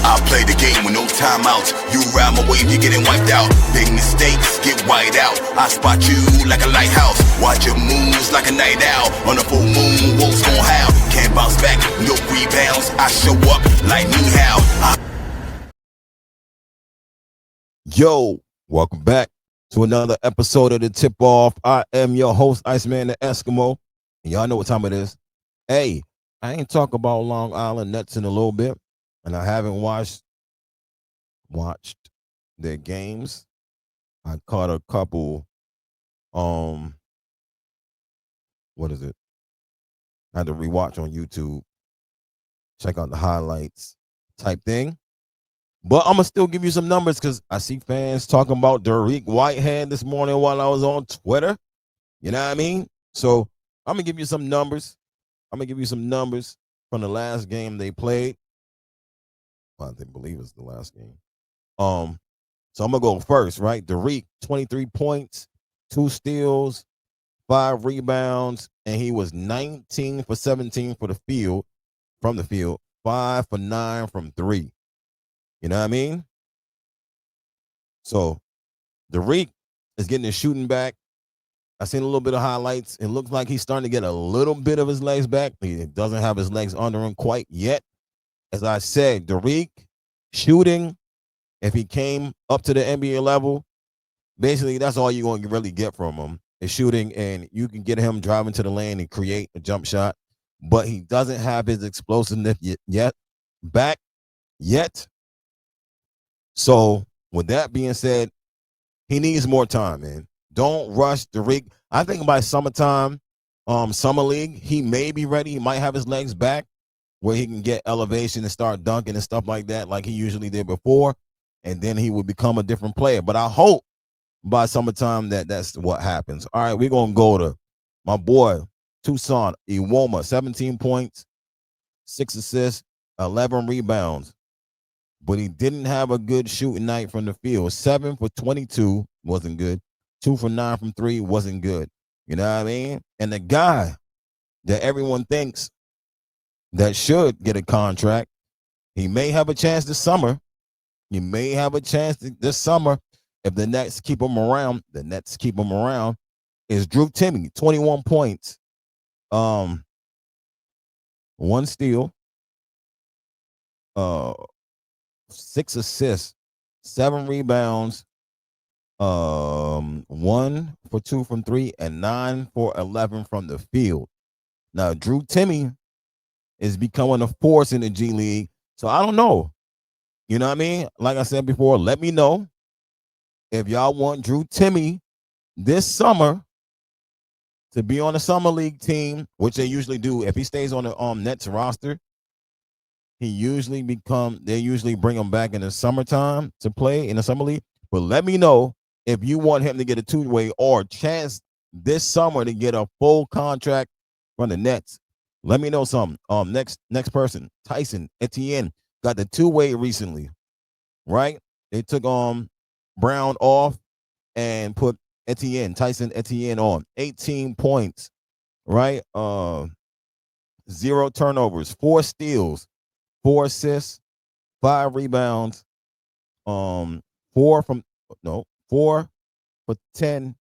I play the game with no timeouts. You ride my wave, you're getting wiped out. Big mistakes get white out. I spot you like a lighthouse. Watch your moves like a night owl. On a full moon, wolves gon' howl. Can't bounce back, no rebounds. I show up like me how. Yo, welcome back to another episode of the Tip Off. I am your host, Iceman the Eskimo. And y'all know what time it is. Hey, I ain't talking about Long Island Nets in a little bit, and I haven't watched their games. I caught a couple. What is it? I had to rewatch on YouTube, check out the highlights type thing. But I'm going to still give you some numbers because I see fans talking about Dariq Whitehead this morning while I was on Twitter. You know what I mean? So I'm going to give you some numbers. I'm going to give you some numbers from the last game they played. Well, I believe it's the last game. So I'm going to go first, right? Dariq, 23 points, 2 steals, 5 rebounds, and he was 19 for 17 from the field, 5 for 9 from 3. You know what I mean? So Dariq is getting his shooting back. I seen a little bit of highlights. It looks like he's starting to get a little bit of his legs back. He doesn't have his legs under him quite yet. As I said, Dariq shooting, if he came up to the NBA level, basically that's all you're going to really get from him is shooting, and you can get him driving to the lane and create a jump shot. But he doesn't have his explosiveness yet. So with that being said, he needs more time, man. Don't rush Dariq. I think by summertime, summer league, he may be ready. He might have his legs back where he can get elevation and start dunking and stuff like that, like he usually did before, and then he would become a different player. But I hope by summertime that's what happens. All right, we're gonna go to my boy Tucson Iwoma, 17 points, 6 assists, 11 rebounds. But he didn't have a good shooting night from the field. 7 for 22 wasn't good. 2 for 9 from 3 wasn't good. You know what I mean? And the guy that everyone thinks that should get a contract, he may have a chance this summer. This summer if the Nets keep him around. Is Drew Timme, 21 points, 1 steal, 6 assists, 7 rebounds, 1 for 2 from 3, and 9 for 11 from the field. Now, Drew Timme is becoming a force in the G League, so I don't know. You know what I mean? Like I said before, let me know if y'all want Drew Timme this summer to be on the summer league team, which they usually do. If he stays on the Nets roster, they usually bring him back in the summertime to play in the summer league. But let me know if you want him to get a 2-way or a chance this summer to get a full contract from the Nets. Let me know something. Next person, Tyson Etienne, got the 2-way recently, right? They took Brown off and put Tyson Etienne on. 18 points, right? 0 turnovers, 4 steals, 4 assists, 5 rebounds, 4 for 10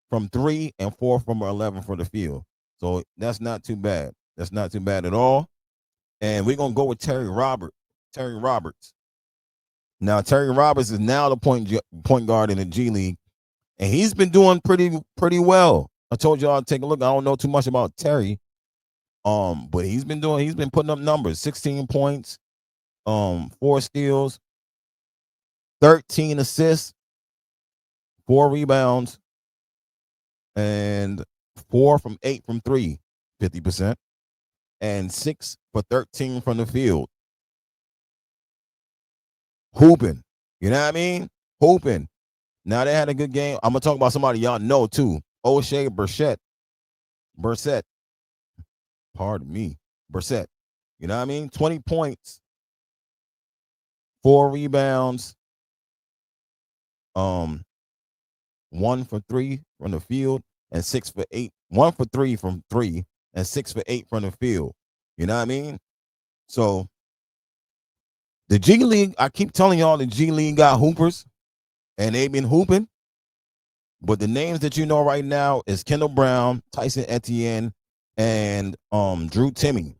from 3 and 4 from 11 for the field. So that's not too bad. That's not too bad at all. And we're gonna go with Terry Roberts. Now Terry Roberts is now the point guard in the G League, and he's been doing pretty well. I told y'all to take a look. I don't know too much about Terry, but he's been putting up numbers: 16 points, 4 steals, 13 assists, 4 rebounds, and 4 from 8 from 3, 50%, and 6 for 13 from the field. Hooping. You know what I mean? Hooping. Now they had a good game. I'm gonna talk about somebody y'all know too. O'Shea Brissett. Pardon me. Brissett. You know what I mean? 20 points, 4 rebounds, 1 for 3 from the field, and 6 for 8. 1 for 3 from 3, and 6 for 8 from the field. You know what I mean? So The G League, I keep telling y'all the G League got hoopers, and they've been hooping. But the names that you know right now is Kendall Brown, Tyson Etienne, and Drew Timmy,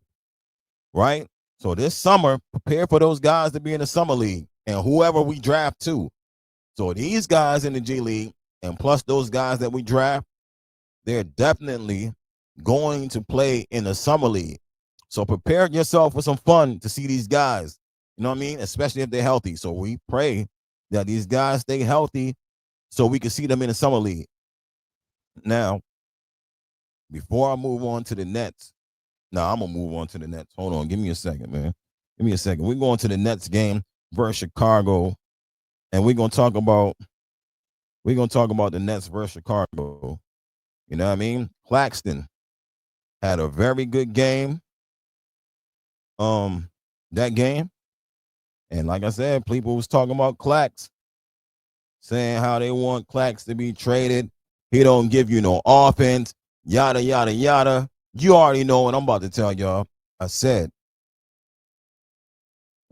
right? So this summer, prepare for those guys to be in the summer league and whoever we draft too. So these guys in the G League and plus those guys that we draft, they're definitely going to play in the summer league. So prepare yourself for some fun to see these guys. You know what I mean? Especially if they're healthy. So we pray that these guys stay healthy so we can see them in the summer league. Now, before I move on to the Nets, I'm going to move on to the Nets. Hold on. Give me a second, man. Give me a second. We're going to the Nets game versus Chicago, and we're going to talk about the Nets versus Chicago. You know what I mean? Claxton had a very good game. That game. And like I said, people was talking about Clax, saying how they want Clax to be traded. He don't give you no offense, yada, yada, yada. You already know what I'm about to tell y'all. I said,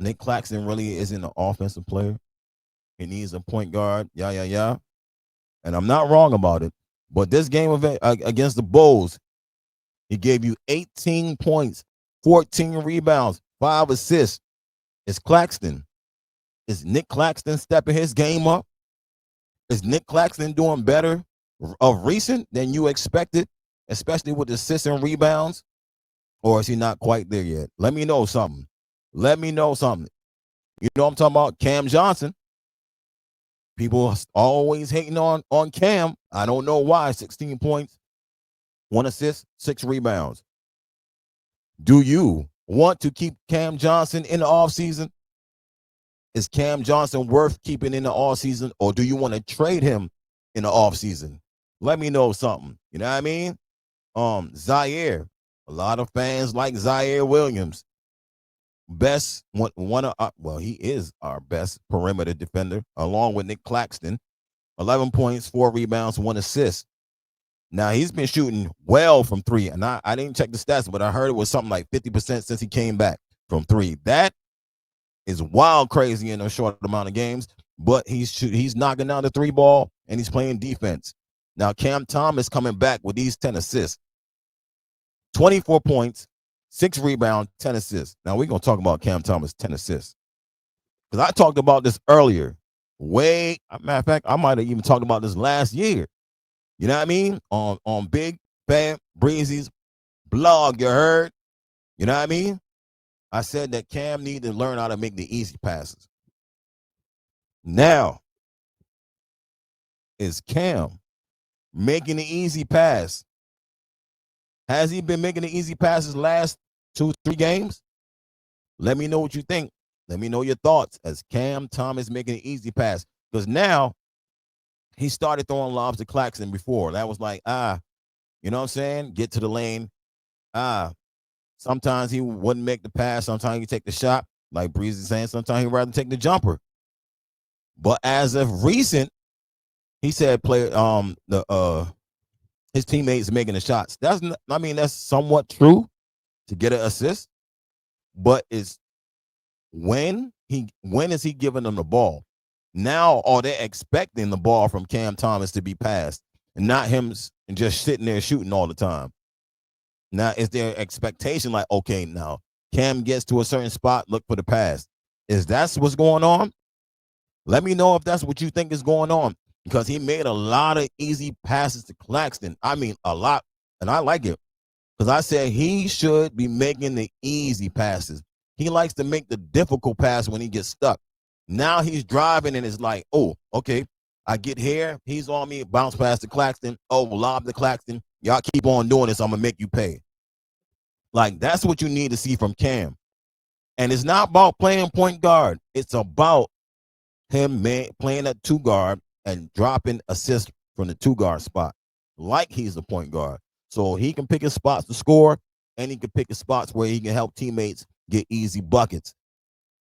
Nick Claxton really isn't an offensive player. He needs a point guard, yeah. And I'm not wrong about it. But this game against the Bulls, he gave you 18 points, 14 rebounds, 5 assists. It's Claxton. Is Nick Claxton stepping his game up? Is Nick Claxton doing better of recent than you expected, especially with assists and rebounds? Or is he not quite there yet? Let me know something. You know I'm talking about Cam Johnson. People always hating on Cam. I don't know why. 16 points, 1 assist, 6 rebounds. Do you want to keep Cam Johnson in the offseason? Is Cam Johnson worth keeping in the offseason, or do you want to trade him in the offseason? Let me know something. You know what I mean? Zaire. A lot of fans like Zaire Williams. He is our best perimeter defender, along with Nick Claxton. 11 points, 4 rebounds, 1 assist. Now, he's been shooting well from 3, and I didn't check the stats, but I heard it was something like 50% since he came back from 3. That is wild crazy in a short amount of games, but he's knocking down the 3 ball, and he's playing defense. Now, Cam Thomas coming back with these 10 assists. 24 points, 6 rebounds, 10 assists. Now, we're going to talk about Cam Thomas' 10 assists. Because I talked about this earlier. Matter of fact, I might have even talked about this last year. You know what I mean? On Big Fat Breezy's blog, you heard? You know what I mean? I said that Cam needed to learn how to make the easy passes. Now, is Cam making the easy pass? Has he been making the easy passes last 2-3 games? Let me know what you think. Let me know your thoughts as Cam Thomas making an easy pass. Because now he started throwing lobs to Claxton before. That was like, you know what I'm saying? Get to the lane. Sometimes he wouldn't make the pass. Sometimes he take the shot. Like Breezy saying, sometimes he'd rather take the jumper. But as of recent, he said his teammates making the shots. That's somewhat true to get an assist, but it's when is he giving them the ball? Now are they expecting the ball from Cam Thomas to be passed and not him just sitting there shooting all the time? Now is their expectation like, okay, now Cam gets to a certain spot, look for the pass? Is that what's going on? Let me know if that's what you think is going on, because he made a lot of easy passes to Claxton. I mean, a lot, and I like it because I said he should be making the easy passes. He likes to make the difficult pass when he gets stuck. Now he's driving and it's like, oh, okay, I get here, he's on me, bounce pass to Claxton, lob to Claxton. Y'all keep on doing this, I'm going to make you pay. Like, that's what you need to see from Cam. And it's not about playing point guard. It's about him playing at 2 guard and dropping assists from the 2 guard spot like he's a point guard. So he can pick his spots to score, and he can pick his spots where he can help teammates get easy buckets.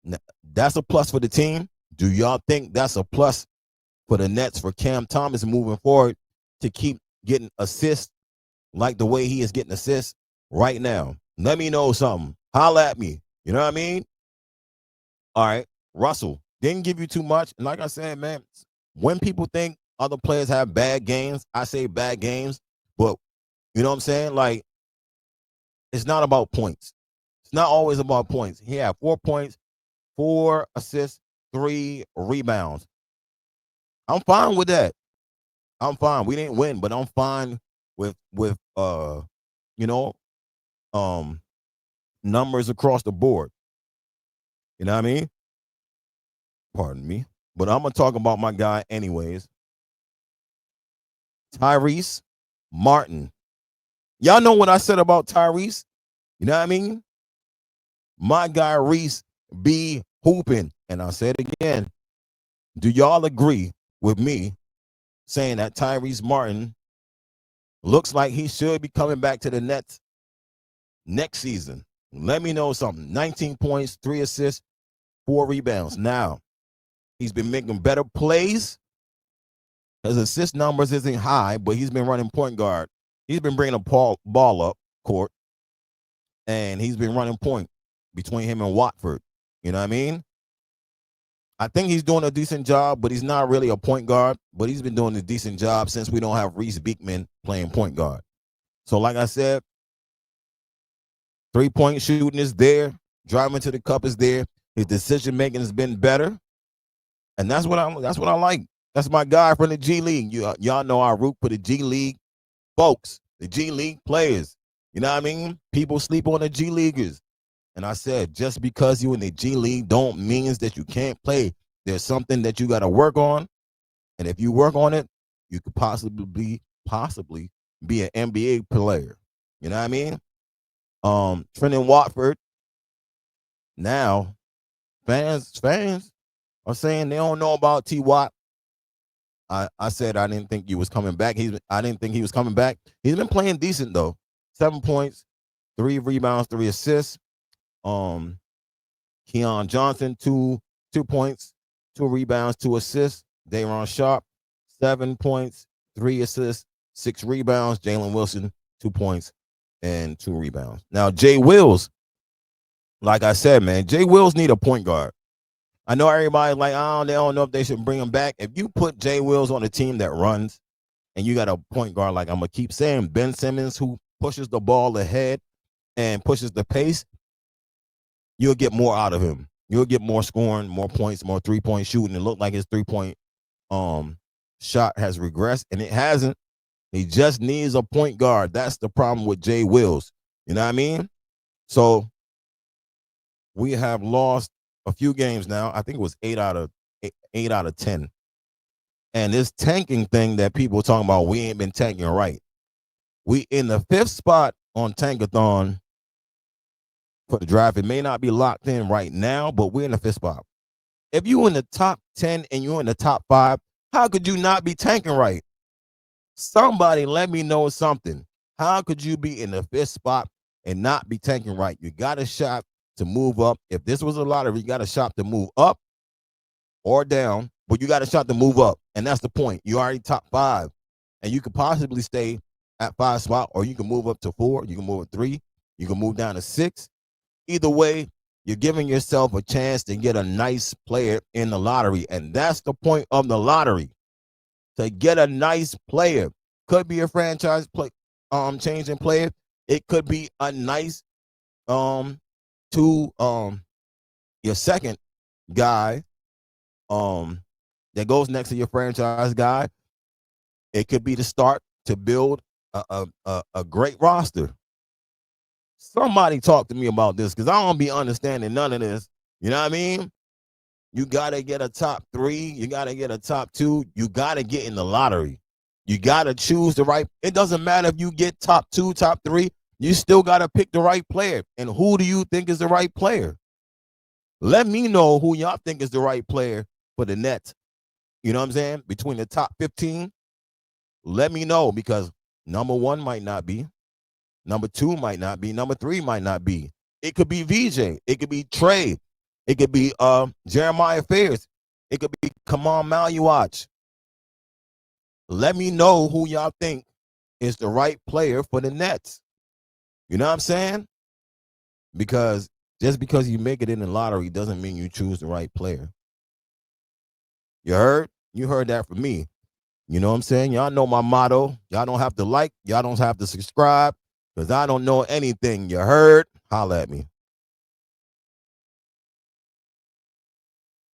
Now, that's a plus for the team. Do y'all think that's a plus for the Nets, for Cam Thomas moving forward to keep getting assists like the way he is getting assists right now? Let me know something. Holla at me. You know what I mean? All right. Russell didn't give you too much. And like I said, man, when people think other players have bad games, I say bad games. But you know what I'm saying? Like, it's not about points. It's not always about points. He had 4 points, 4 assists, 3 rebounds. I'm fine with that. I'm fine. We didn't win, but I'm fine with you know, um numbers across the board. You know what I mean? Pardon me. But I'm gonna talk about my guy anyways. Tyrese Martin. Y'all know what I said about Tyrese? You know what I mean? My guy Reese be hooping. And I said again, do y'all agree with me saying that Tyrese Martin looks like he should be coming back to the Nets next season? Let me know something. 19 points, 3 assists, 4 rebounds. Now, he's been making better plays. His assist numbers isn't high, but he's been running point guard. He's been bringing a ball up court, and he's been running point between him and Watford. You know what I mean? I think he's doing a decent job, but he's not really a point guard. But he's been doing a decent job since we don't have Reese Beekman playing point guard. So, like I said, 3-point shooting is there. Driving to the cup is there. His decision making has been better, and that's what I like. That's my guy from the G League. Y'all know I root for the G League folks, the G League players. You know what I mean? People sleep on the G Leaguers. And I said, just because you in the G League don't means that you can't play. There's something that you got to work on. And if you work on it, you could possibly be an NBA player. You know what I mean? Trending Watford. Now, fans are saying they don't know about T. Watt. I said I didn't think he was coming back. I didn't think he was coming back. He's been playing decent though. 7 points, 3 rebounds, 3 assists. Keon Johnson, 2 points, 2 rebounds, 2 assists. Day'Ron Sharp, 7 points, 3 assists, 6 rebounds. Jalen Wilson, 2 points and 2 rebounds. Now, Jay Wills, like I said, man, Jay Wills need a point guard. I know everybody's like, they don't know if they should bring him back. If you put Jay Wills on a team that runs and you got a point guard, like I'm going to keep saying, Ben Simmons, who pushes the ball ahead and pushes the pace, you'll get more out of him. You'll get more scoring, more points, more 3-point shooting. It looked like his 3-point shot has regressed, and it hasn't. He just needs a point guard. That's the problem with Jay Wills. You know what I mean? So we have lost a few games now. I think it was 8 out of 10. And this tanking thing that people are talking about, we ain't been tanking right. We in the 5th spot on Tankathon for the draft. It may not be locked in right now, but we're in the 5th spot. If you're in the top 10 and you're in the top 5, how could you not be tanking right? Somebody let me know something. How could you be in the 5th spot and not be tanking right? You got a shot to move up. If this was a lottery, you got a shot to move up or down, but you got a shot to move up. And that's the point. You're already top 5. And you could possibly stay at 5 spot, or you can move up to 4. You can move up 3. You can move down to 6. Either way, you're giving yourself a chance to get a nice player in the lottery. And that's the point of the lottery. To get a nice player. Could be a franchise changing player. It could be a nice to your second guy that goes next to your franchise guy. It could be the start to build a great roster. Somebody talk to me about this, because I don't be understanding none of this. You know what I mean? You got to get a top 3. You got to get a top 2. You got to get in the lottery. You got to choose the right. It doesn't matter if you get top 2, top 3. You still got to pick the right player. And who do you think is the right player? Let me know who y'all think is the right player for the Nets. You know what I'm saying? Between the top 15, let me know, because number 1 might not be. Number 2 might not be. Number 3 might not be. It could be VJ. It could be Trey. It could be Jeremiah Fairs. It could be Kamal Maluach. Let me know who y'all think is the right player for the Nets. You know what I'm saying? Because Just because you make it in the lottery doesn't mean you choose the right player. You heard? You heard that from me. You know what I'm saying? Y'all know my motto. Y'all don't have to like. Y'all don't have to subscribe because I don't know anything. You heard? Holla at me.